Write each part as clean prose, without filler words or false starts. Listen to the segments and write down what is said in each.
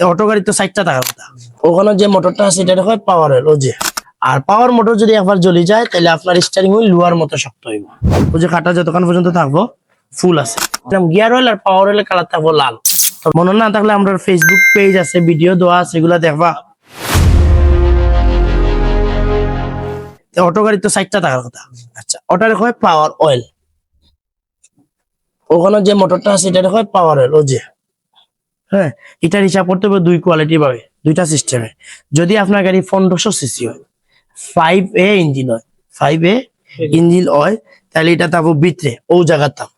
Auto গাড়ি তো 60টা টাকার কথা। ওখানে যে মোটরটা আছে এটা হয় পাওয়ার অয়েল, ও যে। আর পাওয়ার মোটর যদি একবার জ্বলি যায় তাহলে আপনার স্টিয়ারিং হুইল লোহার মতো শক্ত হইব। ওই যে কাটা যতক্ষণ পর্যন্ত থাকবো ফুল আছে। গিয়ার অয়েল আর পাওয়ার অয়েলের কালার থাকবো লাল। তো মনে না থাকলে আমরা ফেসবুক পেজ আছে, ভিডিও দেওয়া আছে, এগুলা দেখবা। অটো গাড়ি তো 60টা টাকার কথা। আচ্ছা, ওটার হয় পাওয়ার অয়েল। ওখানে যে মোটরটা আছে এটা হয় পাওয়ার অয়েল, ও যে। হ্যাঁ, এটার হিসাব করতে হবে দুই কোয়ালিটি পাবে, দুইটা সিস্টেমে। যদি আপনার গাড়ি 1500 সিসি হয়, 5A ইঞ্জিন হয়, 5A ইঞ্জিন হয়, তাহলে এটা থাকবো ভিতরে ও জায়গার থাকবো।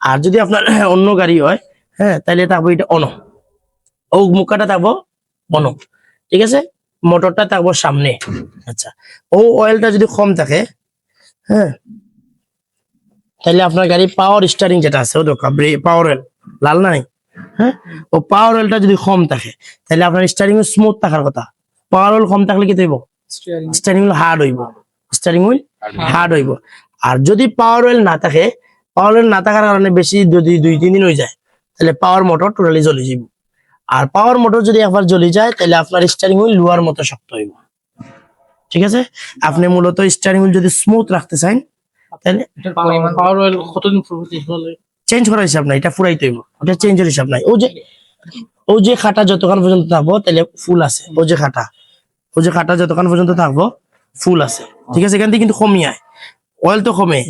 আর যদি আপনার অন্য গাড়ি হয়, হ্যাঁ, তাহলে থাকবো এটা অন, ও মুখাটা থাকবো অন, ঠিক আছে। মোটরটা থাকবো সামনে। আচ্ছা, ও অয়েলটা যদি কম থাকে, হ্যাঁ, তাহলে আপনার গাড়ি পাওয়ার স্টারিং যেটা আছে ও দরকার, পাওয়ার অয়েল লাল নাই, হ্যাঁ, ও পাওয়ার অয়েলটা যদি কম থাকে তাহলে আপনার স্টারিং স্মুথ থাকার কথা। পাওয়ার অয়েল কম থাকলে কি হইব? স্টারিং হুইল হার্ড হইব, স্টারিং হুইল হার্ড হইব। আর যদি পাওয়ার অয়েল না থাকে, পাওয়ার অয়েল না থাকার কারণে বেশি যদি 2-3 দিন হয়ে যায় তাহলে পাওয়ার মোটর টোটালি জ্বলে যাব। আর পাওয়ার মোটর যদি একবার জ্বলে যায় তাহলে আপনার স্টারিং হুইল লোহার মতো শক্ত হইব, ঠিক আছে। আপনি মূলত স্টারিং হুইল যদি স্মুথ রাখতে চান তাহলে পাওয়ার অয়েল কতদিন পরে চেঞ্জ করার হিসাব নাই, এটা ফুরাইতে হইব, এটা চেঞ্জের হিসাব নাই। ও যে খাটা যতক্ষণ পর্যন্ত থাকবো তাহলে ফুল আছে, ও যে খাটা যতক্ষণ পর্যন্ত থাকবো ফুল আছে, ঠিক আছে। এখান থেকে কিন্তু কমিয়ে অয়েল তো কমে,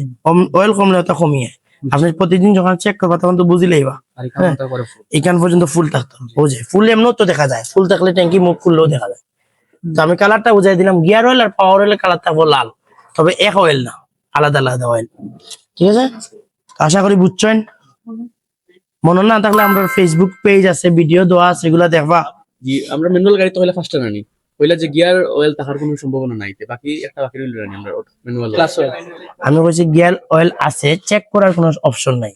অয়েল কমলে তো কমিয়ে। আপনি প্রতিদিন যখন চেক করবা তখন তো বুঝলেই বা এখান পর্যন্ত ফুল থাকতো, ও যে ফুল এমনও তো দেখা যায়, ফুল থাকলে ট্যাঙ্কি মুখ খুললেও দেখা যায়। তো আমি কালারটা বুঝাই দিলাম, গিয়ার অয়েল আর পাওয়ার অয়েলের কালার থাকবো লাল, তবে এক অয়েল না, আলাদা আলাদা অয়েল, ঠিক আছে। আশা করি বুঝছেন। মনে না থাকলে আমরা ফেসবুক পেজ আছে, ভিডিও দেওয়া আছে, এগুলা দেখবা। জি, আমরা ম্যানুয়াল গাড়ি তো হইলে ফার্স্ট টানি হইলা যে গিয়ার অয়েল থাকার কোনো সম্ভাবনা নাই, বাকি একটা বাকি রইল রানি আমরা ম্যানুয়াল ক্লাস অয়েল। আমি বলছি গিয়ার অয়েল আছে, চেক করার কোনো অপশন নাই।